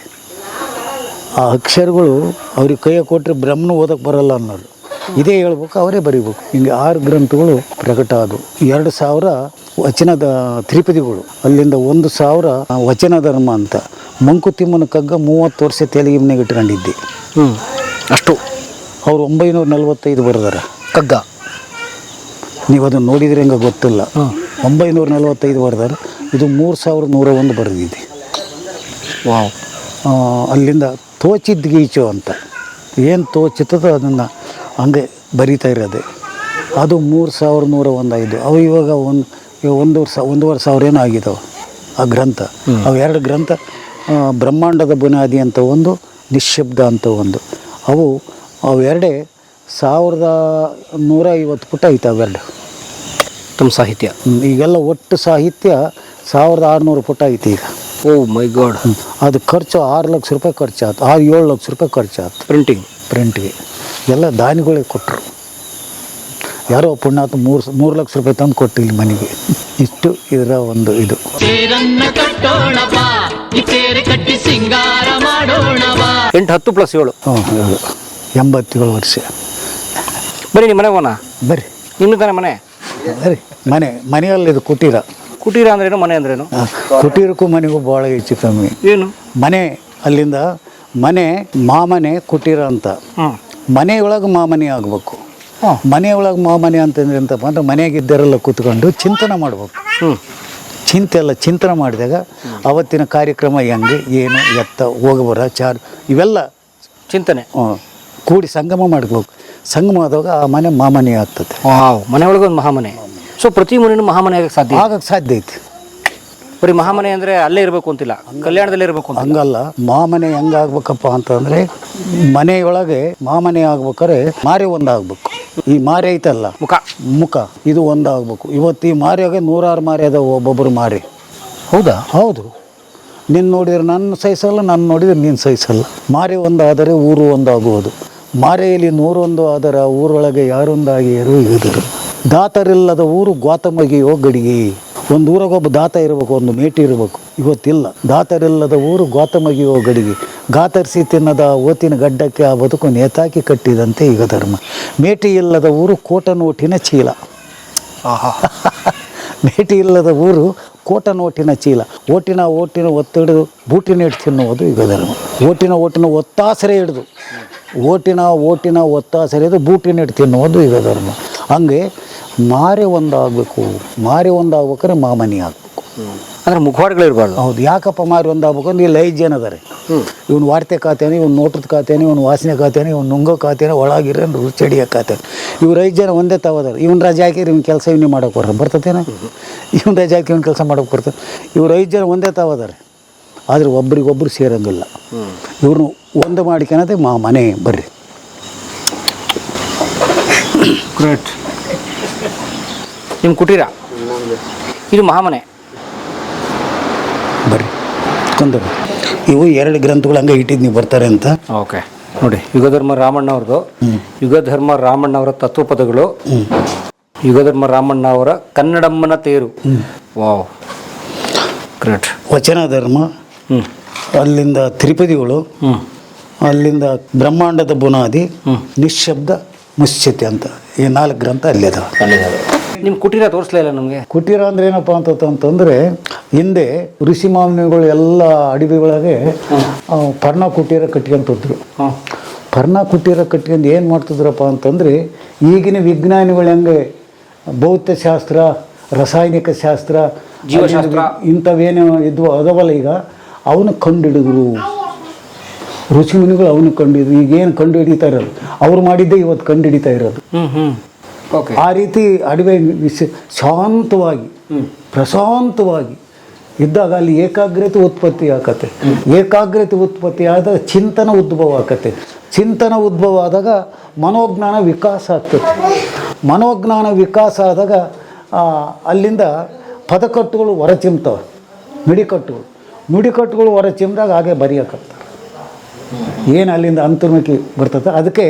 ಆ ಅಕ್ಷರಗಳು ಅವ್ರಿಗೆ ಕೈಯ ಕೊಟ್ಟರೆ ಬ್ರಹ್ಮನು ಓದಕ್ಕೆ ಬರಲ್ಲ ಅನ್ನೋರು. ಇದೇ ಹೇಳ್ಬೇಕು, ಅವರೇ ಬರೀಬೇಕು. ಹಿಂಗೆ 6 ಗ್ರಂಥಗಳು ಪ್ರಕಟ ಆದವು. 2000 ವಚನದ ತ್ರಿಪದಿಗಳು, ಅಲ್ಲಿಂದ 1000 ವಚನ ಧರ್ಮ ಅಂತ. ಮಂಕುತಿಮ್ಮನ ಕಗ್ಗ 30 ವರ್ಷ ತೆಲುಗಿನಾಗ ಇಟ್ಕೊಂಡಿದ್ದೆ. ಅಷ್ಟು ಅವ್ರು 945 ಬರೆದಾರ ಕಗ್ಗ. ನೀವು ಅದನ್ನು ನೋಡಿದ್ರೆ ಹಂಗೆ ಗೊತ್ತಿಲ್ಲ. 945 ಬರೆದಾರ. ಇದು 3101 ಬರೆದಿದೆ. ವಾವ್. ಅಲ್ಲಿಂದ ತೋಚಿದ್ದು ಗೀಚು ಅಂತ ಏನು ತೋಚಿತದೋ ಅದನ್ನು ಹಂಗೆ ಬರೀತಾ ಇರೋದೆ. ಅದು 3101 ಅವು ಇವಾಗ ಒಂದೂವರೆ ಸಾವಿರ ಏನೋ ಆಗಿದ್ದಾವೆ ಆ ಗ್ರಂಥ. ಅವು 2 ಗ್ರಂಥ, ಬ್ರಹ್ಮಾಂಡದ ಬುನಾದಿ ಅಂತ ಒಂದು, ನಿಶ್ಶಬ್ದ ಅಂತ ಒಂದು. ಅವು 2 1150 ಪುಟ ಐತೆ ಅವೆರಡು ತಮ್ಮ ಸಾಹಿತ್ಯ. ಈಗೆಲ್ಲ ಒಟ್ಟು ಸಾಹಿತ್ಯ 1600 ಪುಟ ಐತೆ ಈಗ. ಓ ಮೈ ಗಾಡ್. ಅದು ಖರ್ಚು 6 ಲಕ್ಷ ರೂಪಾಯಿ ಖರ್ಚಾಯ್ತು, 7 ಲಕ್ಷ ರೂಪಾಯಿ ಖರ್ಚಾಯ್ತು ಪ್ರಿಂಟಿಗೆ. ಎಲ್ಲ ದಾನಿಗಳೇ ಕೊಟ್ಟರು. ಯಾರೋ ಪುಣ್ಯಾತ 3 ಲಕ್ಷ ರೂಪಾಯಿ ತಂದು ಕೊಟ್ಟಿಲ್ಲ ಮನೆಗೆ. ಇಷ್ಟು ಇದರ ಒಂದು ಇದು. 8 10 + 7. 87 ವರ್ಷ. ಬರೀ ನಿಮ್ಮ ಮನೆಗೆ ಹೋಗೋಣ. ಬರ್ರಿ. ನಿಮ್ಮ ತಾನೇ ಮನೆ? ಬರ್ರಿ. ಮನೆಯಲ್ಲಿ ಇದು ಕುಟೀರ. ಕುಟೀರ ಅಂದ್ರೇನು, ಮನೆ ಅಂದ್ರೇನು? ಕುಟೀರಕ್ಕೂ ಮನೆಗೂ ಭಾಳ ಹೆಚ್ಚು ಕಮ್ಮಿ. ಏನು ಮನೆ? ಅಲ್ಲಿಂದ ಮನೆ, ಮಾಮನೆ, ಕುಟೀರ ಅಂತ. ಮನೆಯೊಳಗೆ ಮಾಮನೆ ಆಗಬೇಕು. ಮನೆಯೊಳಗೆ ಮಾಮನೆ ಅಂತಂದ್ರೆ ಎಂತಪ್ಪ ಅಂದ್ರೆ ಮನೆಯಾಗಿದ್ದರೆಲ್ಲ ಕೂತ್ಕೊಂಡು ಚಿಂತನೆ ಮಾಡ್ಬೇಕು. ಚಿಂತನೆ ಮಾಡಿದಾಗ ಅವತ್ತಿನ ಕಾರ್ಯಕ್ರಮ ಹೆಂಗೆ, ಏನು, ಎತ್ತ, ಹೋಗಬರ, ಇವೆಲ್ಲ ಚಿಂತನೆ ಕೂಡಿ ಸಂಗಮ ಮಾಡ್ಬೇಕು. ಸಂಗಮ ಆದಾಗ ಆ ಮನೆ ಮಾಮನೆ ಆಗ್ತದೆ. ಮನೆ ಒಳಗೆ ಒಂದು ಮಹಾಮನೆ. ಸೊ ಪ್ರತಿ ಮನೆಯೂ ಮಹಾಮನೆ ಆಗಕ್ಕೆ ಸಾಧ್ಯ ಐತಿ. ಬರೀ ಮಹಾಮನೆ ಅಂದರೆ ಅಲ್ಲೇ ಇರಬೇಕು ಅಂತಿಲ್ಲ, ಕಲ್ಯಾಣದಲ್ಲೇ ಇರಬೇಕು ಅಂತ ಹಂಗಲ್ಲ. ಮಾಮನೆ ಹೆಂಗಾಗ್ಬೇಕಪ್ಪ ಅಂತಂದರೆ ಮನೆಯೊಳಗೆ ಮಾಮನೆ ಆಗ್ಬೇಕಾದ್ರೆ ಮಾರೆ ಒಂದಾಗಬೇಕು. ಈ ಮಾರೆ ಐತಲ್ಲ, ಮುಖ ಇದು ಒಂದಾಗಬೇಕು. ಇವತ್ತು ಈ ಮಾರ್ಯಾಗೆ 100 ಮಾರೆ ಅದ, ಒಬ್ಬೊಬ್ಬರು ಮಾರೆ. ಹೌದಾ? ಹೌದು. ನಿನ್ನ ನೋಡಿದ್ರೆ ನನ್ನ ಸಹಿಸಲ್ಲ, ನಾನು ನೋಡಿದ್ರೆ ನೀನು ಸಹಿಸಲ್ಲ. ಮಾರೆ ಒಂದಾದರೆ ಊರು ಒಂದಾಗುವುದು. ಮಾರೆಯಲ್ಲಿ 101 ಆದರ ಊರೊಳಗೆ ಯಾರೊಂದಾಗಿ ಇರುವುದು. ದಾತರಿಲ್ಲದ ಊರು ಗೋತಮಗಿಯೋ ಗಡಿಗೆ. ಒಂದು ಊರಾಗೊಬ್ಬ ದಾತ ಇರಬೇಕು, ಒಂದು ಮೇಟಿ ಇರಬೇಕು. ಇವತ್ತಿಲ್ಲ. ದಾತರಿಲ್ಲದ ಊರು ಗೋತಮಗಿಯೋ ಗಡಿಗೆ. ಗಾತರಿಸಿ ತಿನ್ನದ ಓತಿನ ಗಡ್ಡಕ್ಕೆ ಆ ಬದುಕು ನೇತಾಕಿ ಕಟ್ಟಿದಂತೆ ಈಗ ಧರ್ಮ. ಮೇಟಿ ಇಲ್ಲದ ಊರು ಕೋಟ ನೋಟಿನ ಚೀಲ. ಮೇಟಿ ಇಲ್ಲದ ಊರು ಕೋಟ ನೋಟಿನ ಚೀಲ. ಓಟಿನ ಒತ್ತಿಡಿದು ಬೂಟಿನ ಹಿಡಿದು ತಿನ್ನುವುದು ಈಗ ಧರ್ಮ. ಓಟಿನ ಒತ್ತಾಸರೆ ಹಿಡಿದು ಓಟಿನ ಒತ್ತಾಸರೆ ಹಿಡಿದು ಬೂಟಿನ ಹಿಡಿದು ತಿನ್ನುವುದು ಈಗ ಧರ್ಮ. ಹಂಗೆ ಮಾರೆ ಒಂದಾಗಬೇಕು, ಮಾರೆ ಒಂದಾಗ್ಬೇಕಾದ್ರೆ ಮಾಮನಿ ಆಗಬೇಕು. ಅಂದ್ರೆ ಮುಖವಾಡಗಳಿರ್ಬಾರ್ದು. ಹೌದು. ಯಾಕಪ್ಪ ಮಾರಿ ಒಂದಾಗಬೇಕು ಅಂದ್ರೆ ಇಲ್ಲಿ 5 ಜನ ಅದಾರೆ. ಇವ್ನು ವಾರ್ತೆ ಖಾತೇನೆ, ಇವ್ನು ನೋಟದ ಖಾತೇನೆ, ಇವ್ನು ವಾಸನೆ ಖಾತೇನೆ, ಇವ್ನು ನುಂಗೋ ಖಾತೇನೆ, ಒಳಗಿರೋ ರುಚಡಿಯ ಖಾತೇನೆ. ಇವ್ರು 5 ಜನ ಒಂದೇ ತಾವದಾರೆ. ಇವ್ನು ರಜೆ ಹಾಕಿರಿ ಇವ್ನ ಕೆಲಸ ಇವನೇ ಮಾಡೋಕೆ ಬರ್ತತೇನೆ, ಇವ್ನು ರಜೆ ಹಾಕಿ ಇವ್ನ ಕೆಲಸ ಮಾಡೋಕೆ ಬರ್ತದೆ. ಇವ್ರು 5 ಜನ ಒಂದೇ ತಾವದಾರೆ, ಆದರೆ ಒಬ್ರಿಗೊಬ್ರು ಸೇರಂಗಿಲ್ಲ. ಇವ್ರನ್ನ ಒಂದು ಮಾಡ್ಕೊಳದೆ ಮನೆ ಬರ್ರಿ. ಗ್ರೇಟ್. ನಿಮ್ಮ ಕುಟೀರ ಇದು ಮಹಾಮನೆ ಬರ್ರಿ ಕೊಂದರು. ಇವು 2 ಗ್ರಂಥಗಳು ಹಂಗೆ ಇಟ್ಟಿದ್ದು ನೀವು ಬರ್ತಾರೆ ಅಂತ. ಓಕೆ ನೋಡಿ, ಯುಗಧರ್ಮ ರಾಮಣ್ಣ ಅವ್ರದ್ದು ಯುಗಧರ್ಮ ರಾಮಣ್ಣ ಅವರ ತತ್ವಪದಗಳು, ಯುಗಧರ್ಮ ರಾಮಣ್ಣ ಅವರ ಕನ್ನಡಮ್ಮನ ತೇರು. Wow, great. ವಚನ ಧರ್ಮ, ಅಲ್ಲಿಂದ ತ್ರಿಪದಿಗಳು, ಅಲ್ಲಿಂದ ಬ್ರಹ್ಮಾಂಡದ ಬುನಾದಿ, ನಿಶ್ಶಬ್ದ ಮುಶ್ಚಿತೆ ಅಂತ ಈ 4 ಗ್ರಂಥ ಅಲ್ಲಿ ಅದಾವೆ. ನಿಮ್ಮ ಕುಟೀರ ತೋರಿಸ್ಲೇ ಇಲ್ಲ ನಮಗೆ. ಕುಟೀರ ಅಂದ್ರೆ ಏನಪ್ಪ ಅಂತಂದ್ರೆ ಹಿಂದೆ ಋಷಿ ಮಾಮನಿಗಳು ಎಲ್ಲ ಅಡವಿ ಒಳಗೆ ಪರ್ಣ ಕುಟೀರ ಕಟ್ಕೊಂತಿದ್ರು. ಪರ್ಣ ಕುಟೀರ ಕಟ್ಕೊಂಡು ಏನು ಮಾಡ್ತಿದ್ರಪ್ಪ ಅಂತಂದರೆ ಈಗಿನ ವಿಜ್ಞಾನಿಗಳು ಹೆಂಗೆ ಭೌತಶಾಸ್ತ್ರ, ರಾಸಾಯನಿಕ ಶಾಸ್ತ್ರ, ಜೀವಶಾಸ್ತ್ರ ಇಂಥವೇನು ಇದ್ವು ಅದವಲ್ಲ, ಈಗ ಅವನು ಕಂಡುಹಿಡಿದ್ರು. ಋಷಿ ಮುನಿಗಳು ಅವನು ಕಂಡುಹಿಡಿದ್ರು. ಈಗೇನು ಕಂಡು ಹಿಡಿತಾ ಇರೋದು ಅವ್ರು ಮಾಡಿದ್ದೇ ಇವತ್ತು ಕಂಡು ಹಿಡಿತಾ ಇರೋದು. ಓಕೆ. ಆ ರೀತಿ ಅಡವೆ ಶಾಂತವಾಗಿ ಪ್ರಶಾಂತವಾಗಿ ಇದ್ದಾಗ ಅಲ್ಲಿ ಏಕಾಗ್ರತೆ ಉತ್ಪತ್ತಿ ಆಕತ್ತೆ. ಏಕಾಗ್ರತೆ ಉತ್ಪತ್ತಿ ಆದಾಗ ಚಿಂತನ ಉದ್ಭವ ಆಕತ್ತೆ. ಚಿಂತನ ಉದ್ಭವ ಆದಾಗ ಮನೋಜ್ಞಾನ ವಿಕಾಸ ಆಗ್ತದೆ. ಮನೋಜ್ಞಾನ ವಿಕಾಸ ಆದಾಗ ಅಲ್ಲಿಂದ ಪದಕಟ್ಟುಗಳು ಹೊರಚಿಮ್ತವೆ. ನುಡಿಕಟ್ಟುಗಳು ಹೊರಚಿಮ್ದಾಗ ಹಾಗೆ ಬರೆಯೋಕತ್ತಾರೆ. ಏನು ಅಲ್ಲಿಂದ ಅಂತರ್ಮುಖಿ ಬರ್ತದೆ. ಅದಕ್ಕೆ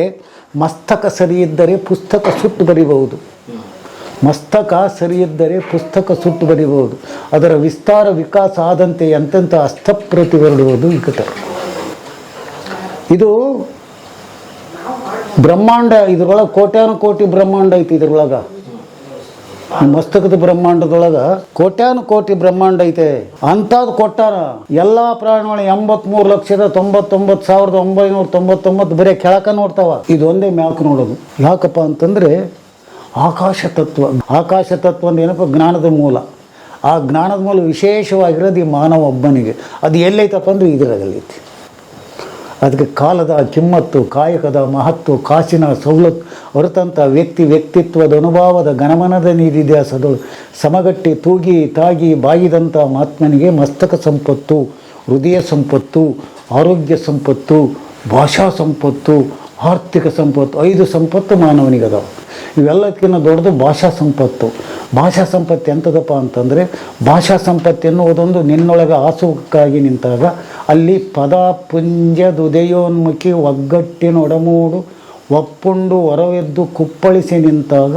ಮಸ್ತಕ ಸರಿ ಇದ್ದರೆ ಪುಸ್ತಕ ಸುಟ್ಟು ಬರಿಬಹುದು. ಮಸ್ತಕ ಸರಿ ಇದ್ದರೆ ಪುಸ್ತಕ ಸುಟ್ಟು ಬರಿಬಹುದು. ಅದರ ವಿಸ್ತಾರ ವಿಕಾಸ ಆದಂತೆ ಎಂತೆಂಥ ಹಸ್ತಪ್ರತಿ ಹೊರಡುವುದು ವಿಕಟ. ಇದು ಬ್ರಹ್ಮಾಂಡ, ಇದ್ರೊಳಗೆ ಕೋಟ್ಯಾನು ಕೋಟಿ ಬ್ರಹ್ಮಾಂಡ ಐತಿ. ಇದ್ರೊಳಗೆ ಮಸ್ತಕದ ಬ್ರಹ್ಮಾಂಡದೊಳಗೆ ಕೋಟ್ಯಾನು ಕೋಟಿ ಬ್ರಹ್ಮಾಂಡ ಐತೆ. ಅಂಥದ್ದು ಕೊಟ್ಟಾರ ಎಲ್ಲ ಪ್ರಾಣಿಗಳು 83,99,999 ಬರೀ ಕೆಳಕ ನೋಡ್ತಾವ. ಇದೊಂದೇ ಮ್ಯಾಕ್ ನೋಡೋದು. ಯಾಕಪ್ಪ ಅಂತಂದರೆ ಆಕಾಶ ತತ್ವ. ಆಕಾಶ ತತ್ವ ಅಂದ್ರೆ ಏನಪ್ಪ? ಜ್ಞಾನದ ಮೂಲ. ಆ ಜ್ಞಾನದ ಮೂಲ ವಿಶೇಷವಾಗಿರೋದು ಈ ಮಾನವ ಒಬ್ಬನಿಗೆ. ಅದು ಎಲ್ಲೈತಪ್ಪ ಅಂದ್ರೆ ಇದರಾಗಲ್ಲೈತಿ. ಅದಕ್ಕೆ ಕಾಲದ ಕಿಮ್ಮತ್ತು, ಕಾಯಕದ ಮಹತ್ವ, ಕಾಸಿನ ಸವಲತ್ತು ಹೊರತಂಥ ವ್ಯಕ್ತಿತ್ವದ ಅನುಭವದ ಗಣಮನದ ನೀರಿದ್ಯಾಸದಳು ಸಮಗಟ್ಟಿ ತೂಗಿ ತಾಗಿ ಬಾಗಿದಂಥ ಮಹಾತ್ಮನಿಗೆ ಮಸ್ತಕ ಸಂಪತ್ತು, ಹೃದಯ ಸಂಪತ್ತು, ಆರೋಗ್ಯ ಸಂಪತ್ತು, ಭಾಷಾ ಸಂಪತ್ತು, ಆರ್ಥಿಕ ಸಂಪತ್ತು, 5 ಸಂಪತ್ತು ಮಾನವನಿಗದಾವ. ಇವೆಲ್ಲದಕ್ಕಿಂತ ದೊಡ್ಡದು ಭಾಷಾ ಸಂಪತ್ತು. ಭಾಷಾ ಸಂಪತ್ತು ಎಂಥದಪ್ಪ ಅಂತಂದರೆ, ಭಾಷಾ ಸಂಪತ್ತು ಎನ್ನುವುದೊಂದು ನಿನ್ನೊಳಗೆ ಆಸುಕ್ಕಾಗಿ ನಿಂತಾಗ ಅಲ್ಲಿ ಪದ ಪುಂಜದುದಯೋನ್ಮುಖಿ ಒಗ್ಗಟ್ಟಿನೊಡಮೂಡು ಒಪ್ಪುಂಡು ಹೊರವೆದ್ದು ಕುಪ್ಪಳಿಸಿ ನಿಂತಾಗ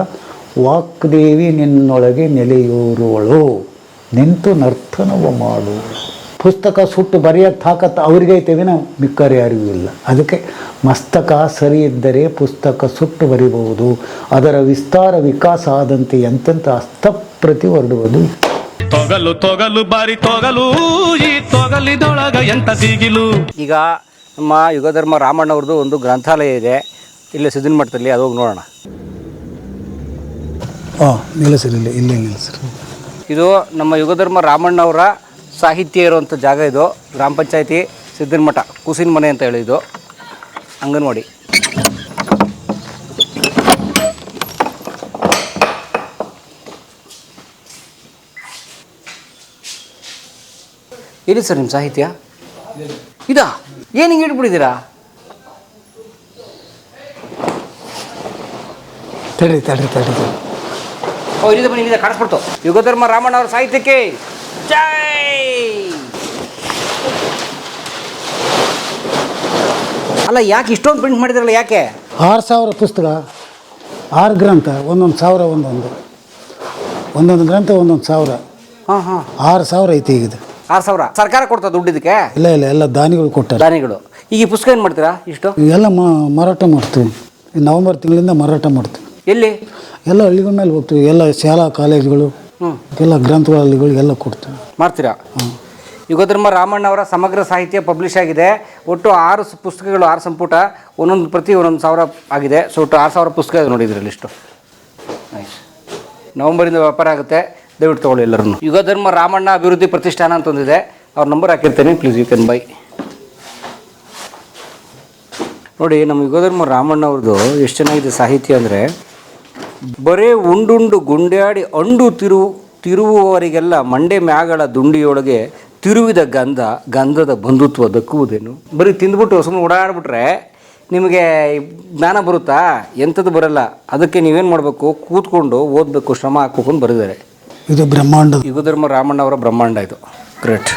ವಾಕ್ದೇವಿ ನಿನ್ನೊಳಗೆ ನೆಲೆಯೂರುವಳು ನಿಂತು ನರ್ತನವ ಮಾಡು. ಪುಸ್ತಕ ಸುಟ್ಟು ಬರೆಯೋಕ್ಕೆ ತಾಕತ್ತು ಅವ್ರಿಗೈತೇವಿನ ಮಿಕ್ಕರೆ ಯಾರಿಗೂ ಇಲ್ಲ. ಅದಕ್ಕೆ ಮಸ್ತಕ ಸರಿ ಇದ್ದರೆ ಪುಸ್ತಕ ಸುಟ್ಟು ಬರಿಬಹುದು. ಅದರ ವಿಸ್ತಾರ ವಿಕಾಸ ಆದಂತೆ ಎಂತೆಂಥ ಹಸ್ತಪ್ರತಿ ಹೊರಡುವುದು. ತೊಗಲು ತೊಗಲು ಬಾರಿ ತೊಗಲು, ಈ ತೊಗಲಿದೊಳಗ ಎಂತ ದಿಗಿಲು. ಈಗ ನಮ್ಮ ಯುಗಧರ್ಮ ರಾಮಣ್ಣವ್ರದ್ದು ಒಂದು ಗ್ರಂಥಾಲಯ ಇದೆ ಇಲ್ಲೇ ಸಿದ್ಧನ ಮಠದಲ್ಲಿ, ಅದು ಹೋಗಿ ನೋಡೋಣ. ನಿಲ್ಲಿಸ್ರಿ, ಇಲ್ಲೇ ನಿಲ್ಲಿಸ್ರಿ. ಇದು ನಮ್ಮ ಯುಗಧರ್ಮ ರಾಮಣ್ಣವರ ಸಾಹಿತ್ಯ ಇರುವಂಥ ಜಾಗ. ಇದು ಗ್ರಾಮ ಪಂಚಾಯತಿ ಸಿದ್ಧನ ಮಠ, ಕೂಸಿನ ಮನೆ ಅಂತ ಹೇಳಿದ್ದು, ಅಂಗನವಾಡಿ. ಎಲ್ಲಿ ಸರ್ ನಿಮ್ಮ ಸಾಹಿತ್ಯ? ಇದಾ? ಏನು ಹಿಂಗೆ ಇಟ್ಬಿಟ್ಟಿದ್ದೀರಾ? ತಡ್ರಿ. ಓ, ಇಲ್ಲಿದೆ ಬನ್ನಿ, ಇಲ್ಲಿದೆ, ಕಾಣಿಸ್ಬಿಡ್ತು. ಯುಗಧರ್ಮ ರಾಮಣ್ಣ ಅವರ ಸಾಹಿತ್ಯಕ್ಕೆ ಜೈ. ಅಲ್ಲ, ಯಾಕೆ ಇಷ್ಟೊಂದು ಪ್ರಿಂಟ್ ಮಾಡಿದ್ರಲ್ಲ, ಯಾಕೆ? 6,000 ಪುಸ್ತಕ, 6 ಗ್ರಂಥ, 1,000 ಒಂದೊಂದು ಗ್ರಂಥ 1,000. ಹಾಂ 6,000 ಐತಿ ಈಗ. 6,000 ಸರ್ಕಾರ ಕೊಡ್ತಾ ದುಡ್ಡು ಇದಕ್ಕೆ? ಇಲ್ಲ ಎಲ್ಲ ದಾನಿಗಳು ಕೊಟ್ಟಾರೆ. ದಾನಿಗಳು. ಈಗ ಈ ಪುಸ್ತಕ ಏನು ಮಾಡ್ತೀರಾ ಇಷ್ಟು? ಎಲ್ಲ ಮಾರಾಟ ಮಾಡ್ತೀವಿ. ನವೆಂಬರ್ ತಿಂಗಳಿಂದ ಮಾರಾಟ ಮಾಡ್ತೀವಿ. ಎಲ್ಲಿ? ಎಲ್ಲ ಹಳ್ಳಿಗಳ ಮೇಲೆ ಹೋಗ್ತೀವಿ. ಎಲ್ಲ ಶಾಲಾ ಕಾಲೇಜುಗಳು, ಎಲ್ಲ ಗ್ರಂಥಾಲಯಗಳು ಎಲ್ಲ ಕೊಡ್ತೀವಿ. ಮಾಡ್ತೀರಾ? ಯುಗಧರ್ಮ ರಾಮಣ್ಣ ಅವರ ಸಮಗ್ರ ಸಾಹಿತ್ಯ ಪಬ್ಲಿಷ್ ಆಗಿದೆ. ಒಟ್ಟು 6 ಪುಸ್ತಕಗಳು, 6 ಸಂಪುಟ, ಒಂದೊಂದು 1,000 ಆಗಿದೆ. ಸೊ ಒಟ್ಟು 6,000 ಪುಸ್ತಕ ಇದೆ ನೋಡಿ ಇದರಲ್ಲಿ. ಇಷ್ಟು ನವಂಬರಿಂದ ವ್ಯಾಪಾರ ಆಗುತ್ತೆ, ದಯವಿಟ್ಟು ತೊಗೊಳ್ಳಿ ಎಲ್ಲರೂ. ಯುಗಧರ್ಮ ರಾಮಣ್ಣ ಅಭಿವೃದ್ಧಿ ಪ್ರತಿಷ್ಠಾನ ಅಂತ ಒಂದಿದೆ, ಅವ್ರ ನಂಬರ್ ಹಾಕಿರ್ತೇನೆ, ಪ್ಲೀಸ್ ಯು ಕ್ಯಾನ್ ಬೈ. ನೋಡಿ ನಮ್ಮ ಯುಗಧರ್ಮ ರಾಮಣ್ಣ ಅವ್ರದ್ದು ಎಷ್ಟು ಚೆನ್ನಾಗಿದೆ ಸಾಹಿತ್ಯ ಅಂದರೆ, ಬರೇ ಉಂಡುಂಡು ಗುಂಡ್ಯಾಡಿ ಅಂಡು ತಿರುವುವವರಿಗೆಲ್ಲ ಮಂಡೆ ಮ್ಯಾಗಳ ದುಂಡಿಯೊಳಗೆ ತಿರುವಿದ ಗಂಧದ ಬಂಧುತ್ವ ದಕ್ಕುವುದೇನು. ಬರೀ ತಿಂದ್ಬಿಟ್ಟು ಸುಮ್ಮನೆ ಓಡಾಡ್ಬಿಟ್ರೆ ನಿಮಗೆ ಜ್ಞಾನ ಬರುತ್ತಾ? ಎಂಥದ್ದು ಬರಲ್ಲ. ಅದಕ್ಕೆ ನೀವೇನು ಮಾಡಬೇಕು, ಕೂತ್ಕೊಂಡು ಓದಬೇಕು, ಶ್ರಮ ಹಾಕ್ಬೇಕು ಅಂತ ಬರೆದಿದ್ದಾರೆ. ಇದು ಬ್ರಹ್ಮಾಂಡ ಯುಗಧರ್ಮ ರಾಮಣ್ಣ ಅವರ ಬ್ರಹ್ಮಾಂಡ ಇದು. ಗ್ರೇಟ್.